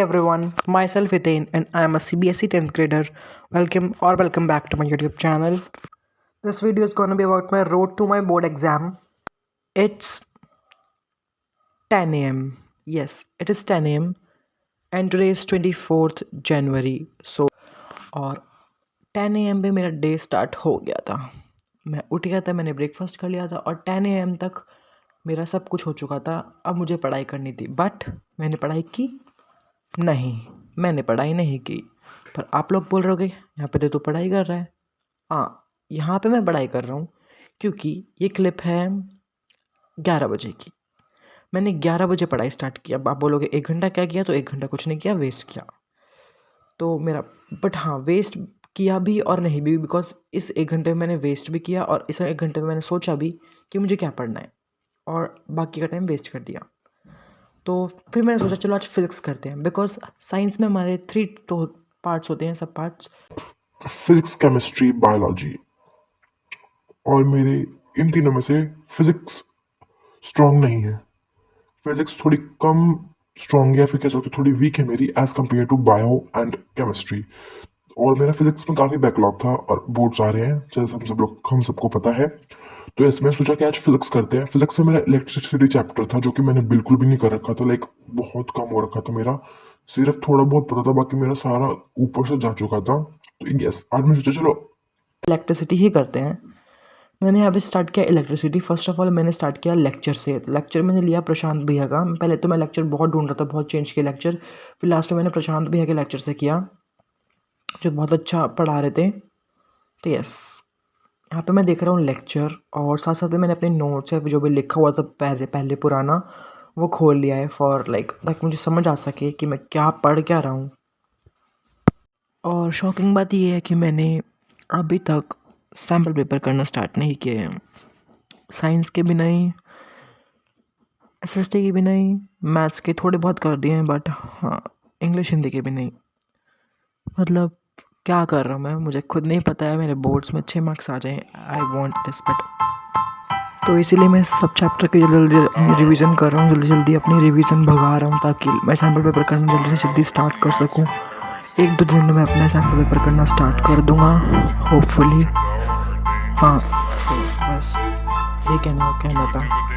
everyone, myself Hitain and I am a CBSE 10th grader. Welcome back to my YouTube channel. This video is gonna be about my road to my board exam. It's 10 a.m. Yes, it is 10 a.m. and today is 24th January. और 10 a.m. पे मेरा day start हो गया था. मैं उठ गया था, मैंने ब्रेकफास्ट कर लिया था और 10 a.m. तक मेरा सब कुछ हो चुका था. अब मुझे पढ़ाई करनी थी बट मैंने पढ़ाई की नहीं. मैंने पढ़ाई नहीं की. पर आप लोग बोल रहे होगे यहाँ पे तो पढ़ाई कर रहा है. हाँ, यहाँ पे मैं पढ़ाई कर रहा हूँ क्योंकि ये क्लिप है 11 बजे की. मैंने 11 बजे पढ़ाई स्टार्ट किया. अब आप बोलोगे 1 घंटा क्या किया, तो 1 घंटा कुछ नहीं किया, वेस्ट किया. तो मेरा बट हाँ, वेस्ट किया भी और नहीं भी, बिकॉज इस 1 घंटे में मैंने वेस्ट भी किया और इस 1 घंटे में मैंने सोचा भी कि मुझे क्या पढ़ना है और बाकी का टाइम वेस्ट कर दिया. तो फिर मैंने सोचा चलो आज फिज़िक्स करते हैं, बिकॉज साइंस में हमारे 3 तो पार्ट्स होते हैं, सब पार्ट्स फिजिक्स, केमिस्ट्री, बायोलॉजी. और मेरे इन तीनों में से फिजिक्स स्ट्रॉन्ग नहीं है. फिजिक्स थोड़ी कम स्ट्रॉन्ग या फिर कह सकते थोड़ी वीक है मेरी as compare to bio and chemistry. और मेरा फिजिक्स में काफ़ी बैकलॉग था और बोर्ड्स आ रहे हैं जैसे हम सबको पता है. तो इसमें सोचा कि आज फिजिक्स करते हैं. फिजिक्स में मेरा इलेक्ट्रिसिटी चैप्टर था जो कि मैंने बिल्कुल भी नहीं कर रखा था. लाइक बहुत कम हो रखा था मेरा. सिर्फ थोड़ा बहुत पता था, बाकी मेरा सारा ऊपर से जा चुका था. तो यस, आज मैं सोचा चलो इलेक्ट्रिसिटी ही करते हैं. मैंने यहाँ पे स्टार्ट किया इलेक्ट्रिसिटी. फर्स्ट ऑफ ऑल मैंने स्टार्ट किया लेक्चर से. लेक्चर मैंने लिया प्रशांत भैया का. पहले तो मैं लेक्चर बहुत ढूंढ रहा था, बहुत चेंज किया लेक्चर. फिर लास्ट में मैंने प्रशांत भैया के लेक्चर से किया जो बहुत अच्छा पढ़ा रहे थे. तो यस, यहाँ पे मैं देख रहा हूँ लेक्चर और साथ साथ में मैंने अपने नोट्स है जो भी लिखा हुआ था पहले पुराना, वो खोल लिया है फॉर लाइक ताकि मुझे समझ आ सके कि मैं क्या पढ़ क्या रहा हूँ. और शॉकिंग बात ये है कि मैंने अभी तक सैम्पल पेपर करना स्टार्ट नहीं किए हैं. साइंस के भी नहीं, एसएसटी के भी नहीं, मैथ्स के थोड़े बहुत कर दिए हैं बट हाँ, इंग्लिश हिंदी के भी नहीं. मतलब क्या कर रहा हूँ मैं, मुझे खुद नहीं पता है. मेरे बोर्ड्स में 6 मार्क्स आ जाएं, आई वांट दिस बट तो इसीलिए मैं सब चैप्टर की जल्दी जल्दी रिवीजन कर रहा हूँ. जल्दी जल्दी अपनी रिवीजन भगा रहा हूँ ताकि मैं सैम्पल पेपर करना जल्दी से जल्दी स्टार्ट कर सकूँ. 1-2 दिन में मैं अपना सैम्पल पेपर करना स्टार्ट कर दूँगा होपफुली. हाँ, तो बस ये कहना था.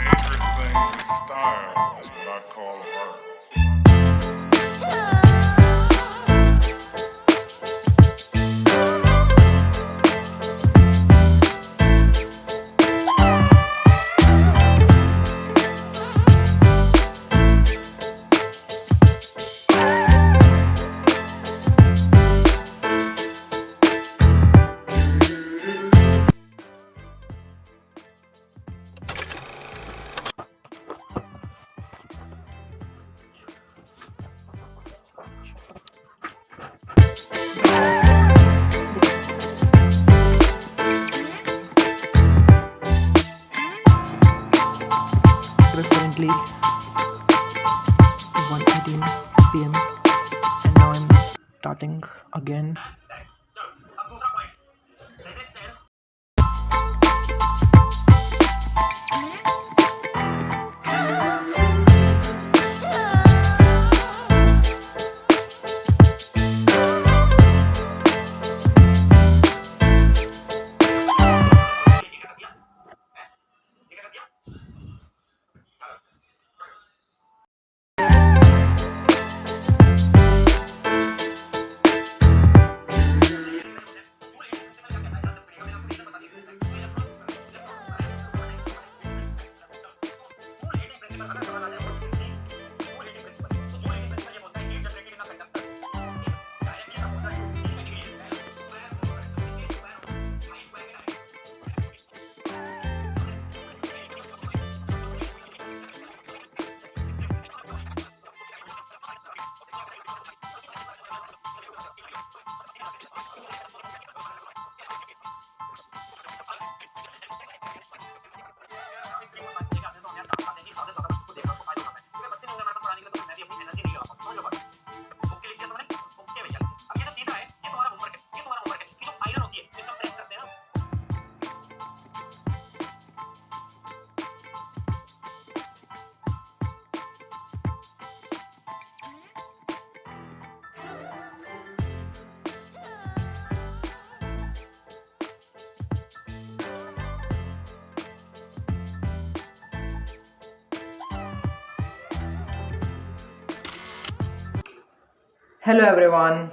Hello everyone.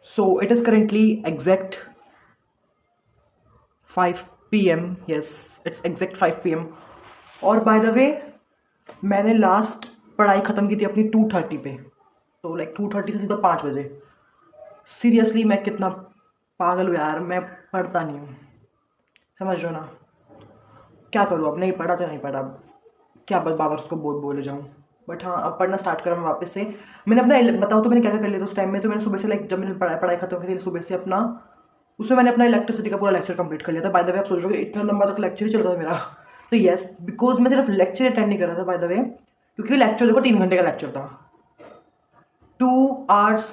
So it is currently exact 5 p.m. Yes, it's exact 5 p.m. और बाय द वे मैंने लास्ट पढ़ाई ख़त्म की थी अपनी 2:30 पे, तो लाइक 2:30 से तो 5 बजे। सीरियसली मैं कितना पागल हूँ यार, मैं पढ़ता नहीं हूँ, समझ रहे हो ना। क्या करूँ, अब नहीं पढ़ा तो नहीं पढ़ा, अब क्या बस बाबर उसको बोले जाऊँ। बट हाँ, अब पढ़ना स्टार्ट करा मैं वापस से। मैंने अपना बताओ तो मैंने क्या क्या कर लिया था उस टाइम में। तो मैंने सुबह से लाइक जब मैंने पढ़ाई खत्म की थी सुबह से अपना, उसमें मैंने अपना इलेक्ट्रिसिटी का पूरा लेक्चर कंप्लीट कर लिया था। बाय द वे आप सोच रहे हो इतना लंबा तक लेक्चर ही चल रहा था मेरा। तो येस, बिकॉज मैं सिर्फ लेक्चर अटेंड नहीं कर रहा था बाय द वे, क्योंकि लेक्चर देखो 3 घंटे का लेक्चर था। 2 hours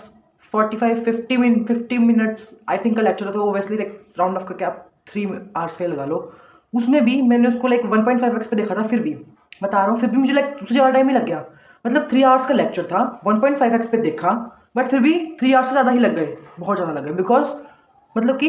50 मिनट्स आई थिंक का लेक्चर था। तो ओबियसली लाइक राउंड ऑफ करके आप 3 hours का ही लगा लो। उसमें भी मैंने उसको लाइक 1.5x पे देखा था, फिर भी बता रहा हूँ, फिर भी मुझे लाइक उससे ज़्यादा टाइम ही लग गया। मतलब 3 hours का लेक्चर था, 1.5x पे देखा, बट फिर भी 3 hours से ज़्यादा ही लग गए, बहुत ज़्यादा लग गए। बिकॉज मतलब कि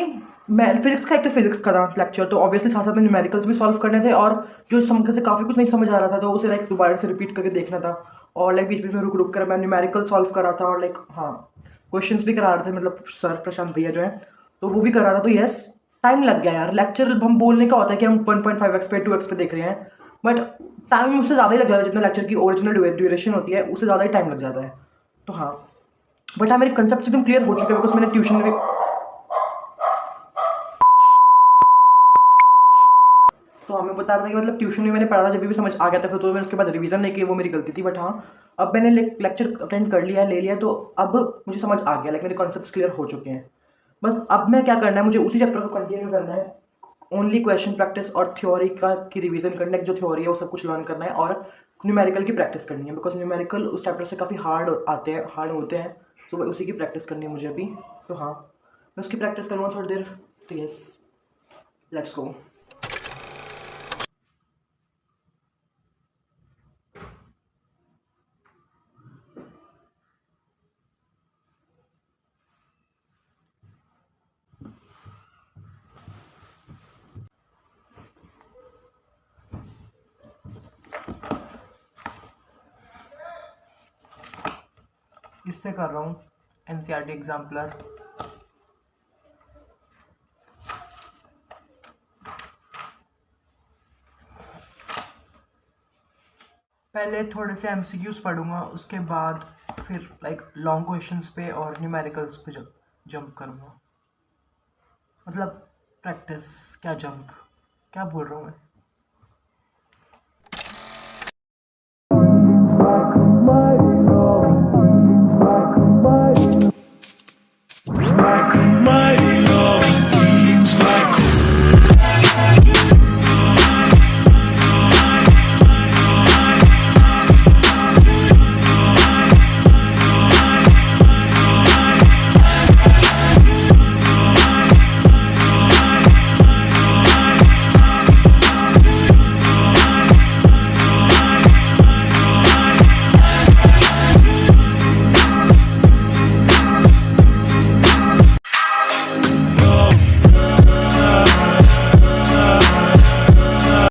मैं फिजिक्स का, एक तो फिजिक्स का था लेक्चर, तो ऑब्वियसली साथ साथ में न्यूमेरिकल्स भी सॉल्व करने थे, और जो समझ से काफ़ी कुछ नहीं समझ आ रहा था तो उसे लाइक दोबारा से रिपीट करके देखना था। और लाइक बीच बीच में रुक रुक कर मैं न्यूमेरिकल सॉल्व कर रहा था, और लाइक हाँ, क्वेश्चंस भी करा रहे थे, मतलब सर प्रशांत भैया जो है, तो वो भी कर रहा था। तो यस, टाइम लग गया यार। लेक्चर हम बोलने का होता है कि हम 1.5x पे 2x पे देख रहे हैं, बट टाइम उससे ज़्यादा ही लग जाता है। जितना लेक्चर की ओरिजिनल ड्यूरेशन होती है उससे ज़्यादा ही टाइम लग जाता है। तो हाँ, बट हाँ, मेरे कंसेप्ट एकदम क्लियर हो चुके हैं, बिकॉज मैंने ट्यूशन में, तो हमें बता रहा था कि मतलब ट्यूशन में मैंने पढ़ा था, जब भी समझ आ गया था फिर तो मैंने उसके बाद रिवीजन नहीं की, वो मेरी गलती थी। बट हाँ, अब मैंने लेक्चर अटेंड कर लिया, ले लिया, तो अब मुझे समझ आ गया, लाइक मेरे कॉन्सेप्ट्स क्लियर हो चुके हैं। बस अब मैं क्या करना है, मुझे उसी चैप्टर को कंटिन्यू करना है। ओनली क्वेश्चन प्रैक्टिस और थ्योरी का की रिवीजन करना है, जो थ्योरी है वो सब कुछ लर्न करना है, और न्यूमेरिकल की प्रैक्टिस करनी है, बिकॉज न्यूमेरिकल उस चैप्टर से काफ़ी हार्ड होते हैं। तो उसी की प्रैक्टिस करनी है मुझे अभी। तो हाँ, मैं उसकी प्रैक्टिस करूँगा थोड़ी देर। तो यस, लेट्स गो। इससे कर रहा हूँ एनसीईआरटी एग्जाम्पलर। पहले थोड़े से एमसीक्यूज पढ़ूंगा, उसके बाद फिर लाइक लॉन्ग क्वेश्चंस पे और न्यूमेरिकल्स पे जंप करूँगा। मतलब प्रैक्टिस क्या, जंप क्या बोल रहा हूँ मैं।